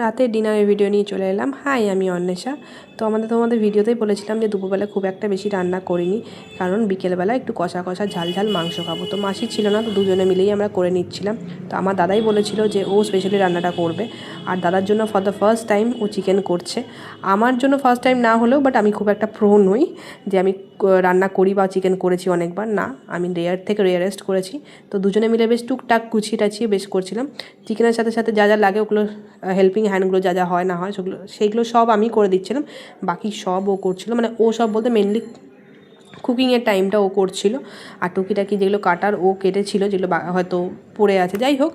রাতের ডিনারের ভিডিও নিয়ে চলে এলাম। হাই, আমি অন্বেষা। তো তোমাদের ভিডিওতেই বলেছিলাম যে দুপুরবেলা খুব একটা বেশি রান্না করিনি, কারণ বিকেলবেলা একটু কষা কষা ঝাল ঝাল মাংস খাবো। তো মাসি ছিল না, তো দুজনে মিলেই আমরা করে নিচ্ছিলাম। তো আমার দাদাই বলেছিল যে ও স্পেশালি রান্নাটা করবে, আর দাদার জন্য ফর দ্য ফার্স্ট টাইম ও চিকেন করছে। আমার জন্য ফার্স্ট টাইম না হলেও বাট আমি খুব একটা প্রো নই যে আমি রান্না করি বা চিকেন করেছি অনেকবার, না, আমি রেয়ার থেকে রেয়ারেস্ট করেছি। তো দুজনে মিলে বেশ টুকটাক গুছিয়ে টাছিয়ে বেশ করছিলাম। চিকেনের সাথে সাথে যা যা লাগে ওগুলো হেল্পিং হ্যান্ডগুলো যা যা হয় না হয় সেইগুলো সব আমি করে দিচ্ছিলাম, বাকি সব ও করছিল। মানে ও সব বলতে মেনলি কুকিংয়ের টাইমটা ও করছিল, আর টুকিটাকি যেগুলো কাটার ও কেটেছিল, যেগুলো হয়তো পড়ে আছে, যাই হোক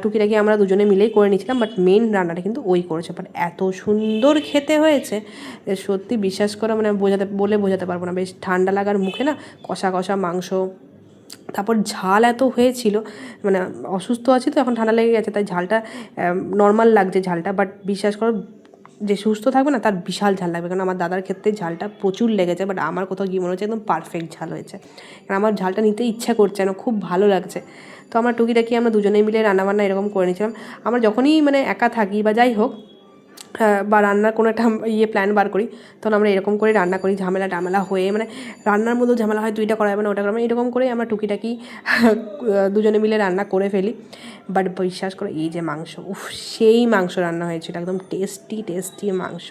টুকিটাকি আমরা দুজনে মিলেই করে নিয়েছিলাম। বাট মেন রান্নাটা কিন্তু ওই করেছে। বাট এত সুন্দর খেতে হয়েছে সত্যি বিশ্বাস করা, মানে বোঝাতে পারবো না। বেশ ঠান্ডা লাগার মুখে না কষা কষা মাংস, তারপর ঝাল এত হয়েছিল, মানে অসুস্থ আছি তো এখন ঠান্ডা লেগে গেছে, তাই ঝালটা নর্মাল লাগছে ঝালটা। বাট বিশ্বাস করো, যে সুস্থ থাকবে না তার বিশাল ঝাল লাগবে, কারণ আমার দাদার ক্ষেত্রে ঝালটা প্রচুর লেগেছে। বাট আমার কোথাও গিয়ে মনে হচ্ছে একদম পারফেক্ট ঝাল হয়েছে, কারণ আমার ঝালটা নিতে ইচ্ছা করছে না, খুব ভালো লাগছে। তো আমরা টুকিটাকি আমরা দুজনে মিলে রান্নাবান্না এরকম করে নিয়েছিলাম। আমরা যখনই মানে একা থাকি বা যাই হোক, বা রান্নার কোনো একটা প্ল্যান বার করি, তখন আমরা এরকম করে রান্না করি। ঝামেলা হয়ে, মানে রান্নার মধ্যেও ঝামেলা হয়, তুই এটা করা যাবে না, ওটা করা, এরকম করে আমরা টুকিটাকি দুজনে মিলে রান্না করে ফেলি। বাট বিশ্বাস করো, এই যে মাংস, সেই মাংস রান্না হয়েছিল, একদম টেস্টি মাংস।